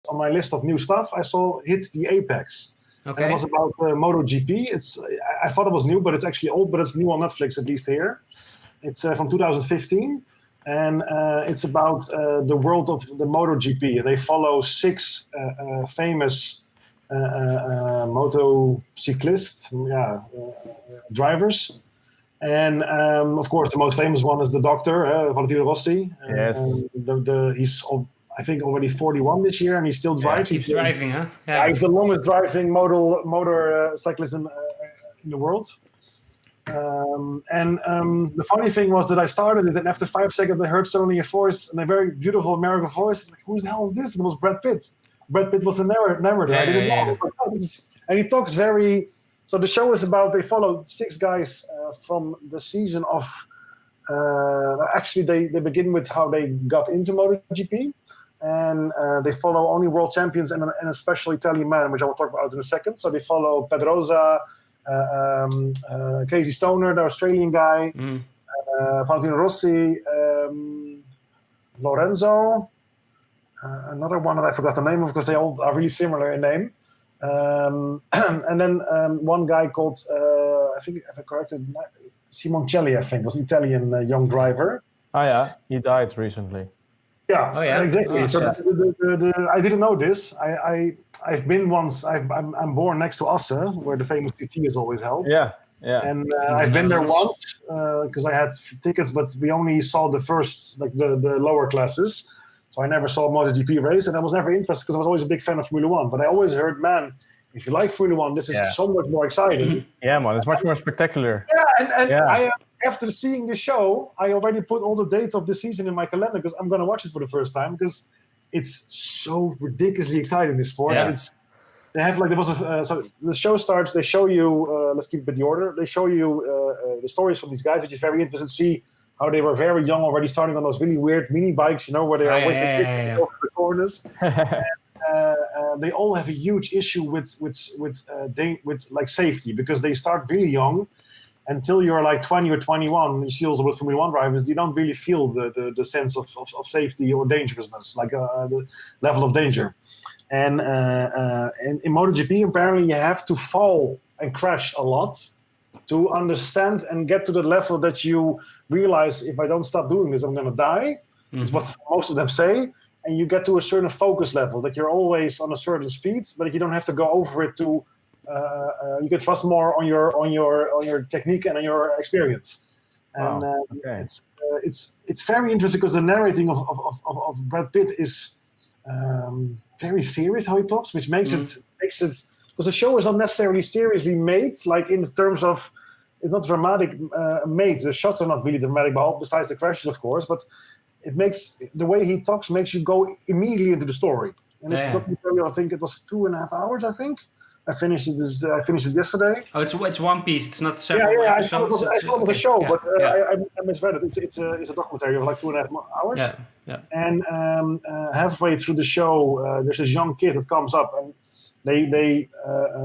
on my list of new stuff, I saw hit the Apex. Okay. And it was about MotoGP. I thought it was new, but it's actually old, but it's new on Netflix, at least here. It's from 2015, and it's about the world of the MotoGP. And they follow 6 famous motocyclists, drivers. And of course, the most famous one is the doctor, Valentino Rossi. Yes. He's, I think, already 41 this year, and he still drives. He's driving, huh? Yeah, he's the longest driving motor cyclist in the world. The funny thing was that I started it, and after 5 seconds, I heard suddenly a voice, and a very beautiful American voice. Like, who the hell is this? And it was Brad Pitt. Brad Pitt was the narrator. I didn't know. And he talks very. So the show is about, they follow 6 guys from the season of. Actually, they begin with how they got into MotoGP, and they follow only world champions and a special Italian man, which I will talk about in a second. So they follow Pedrosa. Casey Stoner, the Australian guy, Valentino Rossi, Lorenzo, another one that I forgot the name of because they all are really similar in name. And then one guy called, I think, if I corrected, Simoncelli, I think, was an Italian young driver. Oh yeah, he died recently. Yeah, oh, yeah. Exactly. Oh, so yeah. I didn't know this. I've been once. I'm born next to Asse, where the famous TT is always held. Yeah. And I've been there once because I had tickets, but we only saw the first, like the lower classes. So I never saw a MotoGP race, and I was never interested because I was always a big fan of Formula One. But I always heard, man, if you like Formula One, this is so much more exciting. Yeah, man, it's much more spectacular. Yeah, and I. After seeing the show, I already put all the dates of the season in my calendar because I'm going to watch it for the first time because it's so ridiculously exciting, this sport. Yeah. They have like, there was so the show starts, they show you, let's keep it the order, they show you the stories from these guys, which is very interesting to see how they were very young already starting on those really weird mini bikes, where they are waiting over the corners. And, they all have a huge issue with like safety because they start really young. Until you're like 20 or 21, you see also with Formula One drivers, you don't really feel the sense of safety or dangerousness, like the level of danger. And in MotoGP, apparently you have to fall and crash a lot to understand and get to the level that you realize, if I don't stop doing this, I'm going to die. Is what most of them say. And you get to a certain focus level, that you're always on a certain speed, but you don't have to go over it to... you can trust more on your technique and on your experience, and it's very interesting because the narrating of Brad Pitt is very serious how he talks, which makes it because the show is not necessarily seriously made, like in terms of it's not dramatic made. The shots are not really dramatic, besides the crashes, of course, but it makes the way he talks makes you go immediately into the story. And it's documentary. I think it was 2.5 hours. I think. I finished it yesterday. Oh, it's one piece. It's not several episodes. I thought it was a show, but I misread it. It's a documentary of like 2.5 hours. Yeah. And halfway through the show, there's this young kid that comes up, and they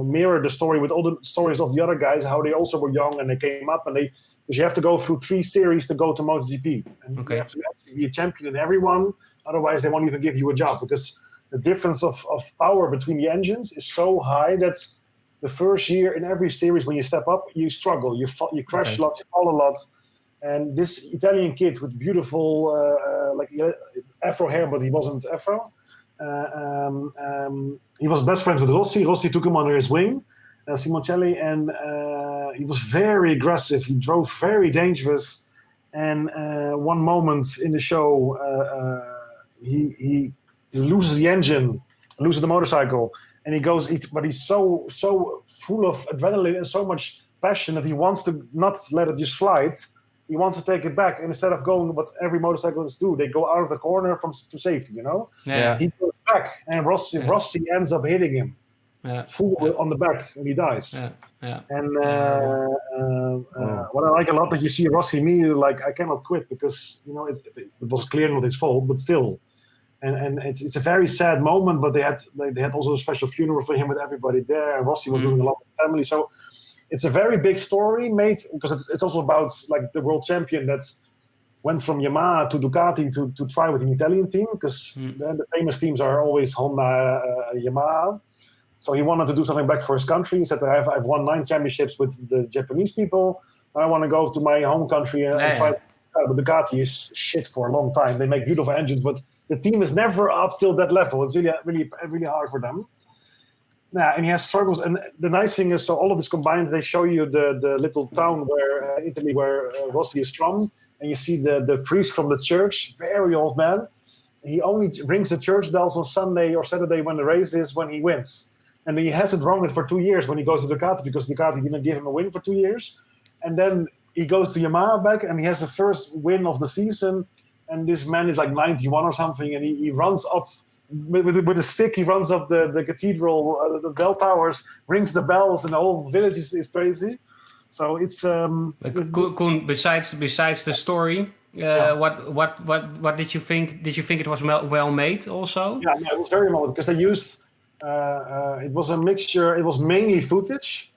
mirror the story with all the stories of the other guys, how they also were young and they came up, and because you have to go through 3 series to go to MotoGP, and you have to actually be a champion in everyone. Otherwise, they won't even give you a job because the difference of power between the engines is so high that the first year in every series when you step up, you struggle, you crash a lot, you fall a lot. And this Italian kid with beautiful afro hair, but he wasn't afro. He was best friends with Rossi. Rossi took him under his wing, Simoncelli, and he was very aggressive. He drove very dangerous. And one moment in the show, he loses the engine, loses the motorcycle, and he goes. But he's so full of adrenaline and so much passion that he wants to not let it just slide. He wants to take it back, and instead of going what every motorcyclist do, they go out of the corner to safety. He goes back, and Rossi ends up hitting him full on the back, and he dies. And what I like a lot that you see Rossi immediately like, I cannot quit because it was clearly not his fault, but still. And it's a very sad moment, but they had also a special funeral for him with everybody there, and Rossi was doing a lot with the family. So it's a very big story made because it's also about like the world champion that went from Yamaha to Ducati to try with an Italian team, because the famous teams are always Honda, Yamaha. So he wanted to do something back for his country. He said, I've won 9 championships with the Japanese people. I want to go to my home country and try. But Ducati is shit for a long time. They make beautiful engines, but the team is never up till that level. It's really, really, really hard for them. Yeah, and he has struggles. And the nice thing is, so all of this combined, they show you the little town where Italy, where Rossi is from, and you see the priest from the church, very old man. He only rings the church bells on Sunday or Saturday when the race is, when he wins. And he hasn't rung it for 2 years when he goes to Ducati, because Ducati didn't give him a win for 2 years. And then he goes to Yamaha back, and he has the first win of the season. And this man is like 91 or something, and he runs up with a stick. He runs up the cathedral, the bell towers, rings the bells, and the whole village is crazy. So it's Koen, besides the story, what did you think? Did you think it was well made also? Yeah, it was very well, because they used it was a mixture. It was mainly footage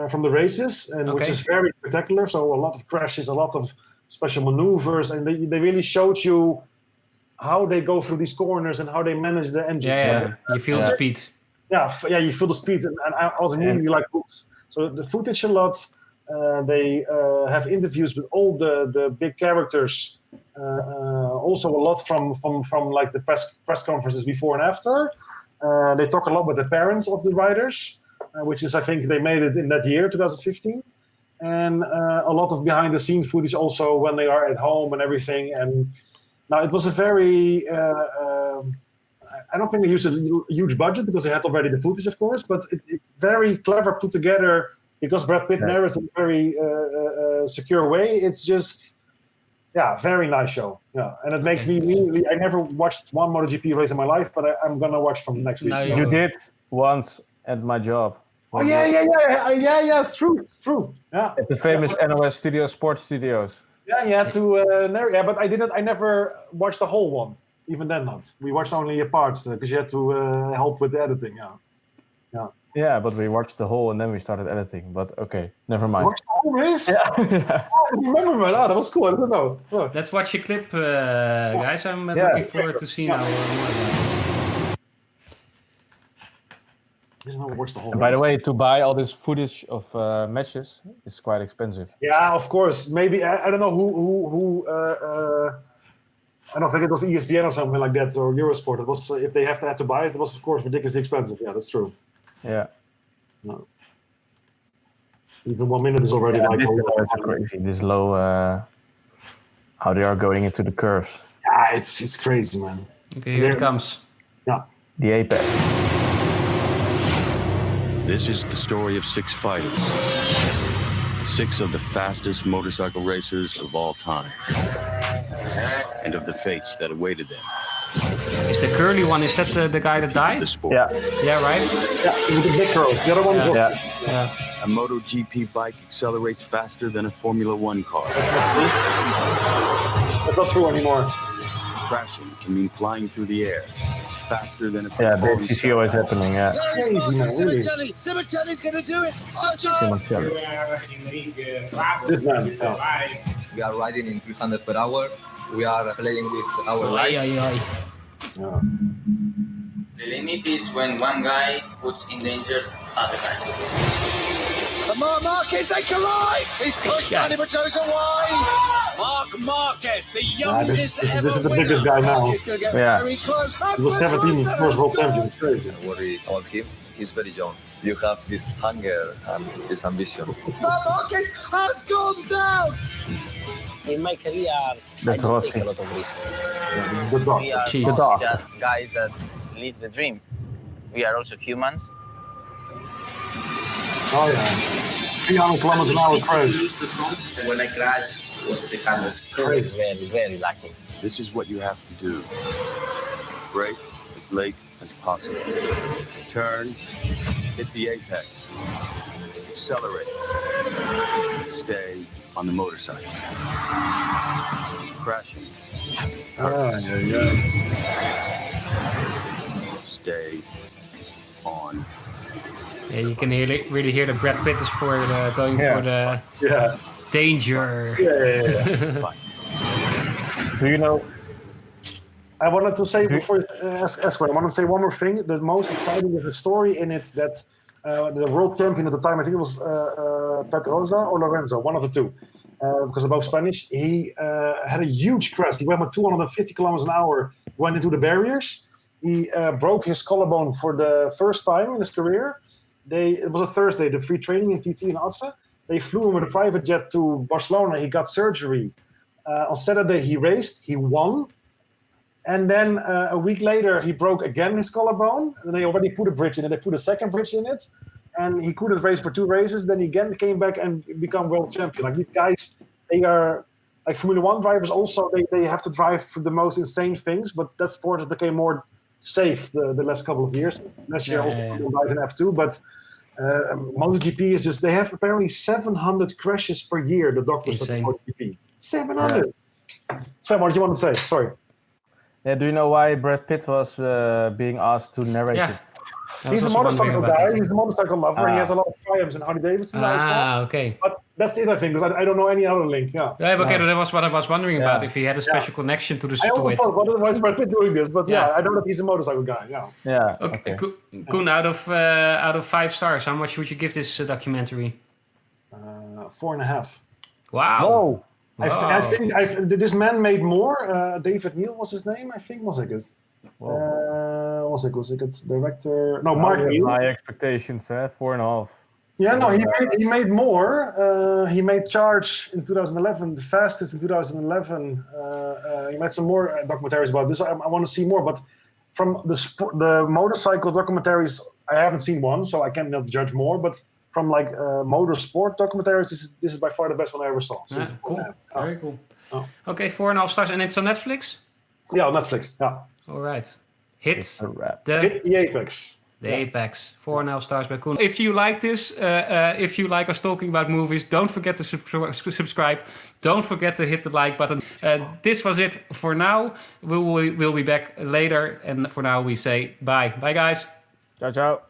from the races, and which is very spectacular. So a lot of crashes, a lot of special maneuvers, and they really showed you how they go through these corners and how they manage the engine. You feel the speed. Yeah, you feel the speed, and I was immediately like, oops. So the footage a lot. They have interviews with all the big characters. Also a lot from like the press conferences before and after. They talk a lot with the parents of the riders, which is, I think they made it in that year, 2015. And a lot of behind the scenes footage also when they are at home and everything. And now it was a very, I don't think they used a huge budget because they had already the footage, of course, but it very clever put together, because Brad Pitt narrates in a very secure way. It's just, very nice show. Yeah, and it makes me really, I never watched one MotoGP race in my life, but I'm going to watch from next week. No, you did once at my job. Oh, yeah, it's true. Yeah. At the famous NOS Studio, Sports Studios. Yeah, you had to narrate. Yeah, but I never watched the whole one. Even then not. We watched only a part, because you had to help with the editing, Yeah, but we watched the whole and then we started editing. But okay, never mind. Watched the whole race? Yeah. I remember that. That was cool. I don't know. Oh. Let's watch your clip, guys. I'm looking forward to seeing how watch the whole and by the way, to buy all this footage of matches is quite expensive. Yeah, of course. Maybe I don't know who I don't think it was ESPN or something like that, or Eurosport. It was if they had to buy it, it was of course ridiculously expensive. Yeah, that's true. Yeah. No. Even 1 minute is already it's crazy. This low, how they are going into the curves. Yeah, it's crazy, man. Okay, here it comes. Yeah. The apex. This is the story of 6 fighters. 6 of the fastest motorcycle racers of all time. And of the fates that awaited them. Is the curly one, is that the guy that died? The sport. Yeah, right? Yeah, with the big curl. The other one A MotoGP bike accelerates faster than a Formula One car. That's not true anymore. Crashing can mean flying through the air. Faster than a the CCO is happening, Crazy, man, really. Simoncelli's going to do it. Simoncelli. This man, We are riding in 300 per hour. We are playing with our lives. The limit is when one guy puts in danger other guys. And Mark Marquez, they collide! He's pushed Danny Matos away! Mark Marquez, the youngest ever this is the biggest guy now. He's going to get very close. He was 17, of course, world champion. It's crazy. Don't worry about him. He's very young. You have this hunger and this ambition. Mark Marquez has gone down! In my career, That's I don't Rossi. take a lot of risk. The dog. We are The not dog. just guys that live the dream. We are also humans. Oh, yeah. 300 kilometers an hour crash. When I crashed, was 300. It's very, very lucky. This is what you have to do. Brake as late as possible. Turn, hit the apex. Accelerate. Stay on the motorcycle. Crashing. Stay on. Yeah, you can really hear that Brad Pitt is going for the danger. Yeah. Fight. Do you know? I wanted to say before you ask I want to say one more thing. The most exciting is the story in it that the world champion at the time, I think it was Pedrosa or Lorenzo, one of the two, because they're both Spanish. He had a huge crash. He went at 250 kilometers an hour, went into the barriers. He broke his collarbone for the first time in his career. It was a Thursday, the free training in TT in Asse. They flew him with a private jet to Barcelona. He got surgery. On Saturday, he raced. He won. And then a week later, he broke again his collarbone. And they already put a bridge in it. They put a second bridge in it. And he couldn't race for 2 races. Then he again came back and become world champion. Like these guys, they are like Formula 1 drivers also. They have to drive for the most insane things. But that sport has become more safe the last couple of years. Last year also died in F2. But MotoGP is just, they have apparently 700 crashes per year, the doctors of MotoGP. 700! Sven, what did you want to say? Sorry. Yeah, do you know why Brad Pitt was being asked to narrate it? He's a motorcycle guy. He's a motorcycle lover. He has a lot of triumphs in Harley Davidson. Okay. But that's it, I think, because I don't know any other link. Yeah, okay, that was what I was wondering about, if he had a special connection to the I also story. thought, why is Brad Pitt doing this? But I know that he's a motorcycle guy. Yeah. Okay. Koen, out of 5 stars, how much would you give this documentary? 4.5. Wow. Whoa. I think this man made more. David Neal was his name, I think. Was it? Was it director? No, Mark Neal. High expectations, 4.5. Yeah, no, he made more. He made Charge in 2011, the fastest in 2011. He made some more documentaries about this. I want to see more, but from the motorcycle documentaries, I haven't seen one, so I cannot judge more. But from like motorsport documentaries, this is by far the best one I ever saw. So cool, very cool. Okay, 4.5 stars, and it's on Netflix. Yeah, on Netflix. Yeah. All right. Hit the Apex. The Apex. 4.5 stars by Koen. If you like this, if you like us talking about movies, don't forget to subscribe. Don't forget to hit the like button. This was it for now. We'll be back later. And for now, we say bye. Bye, guys. Ciao, ciao.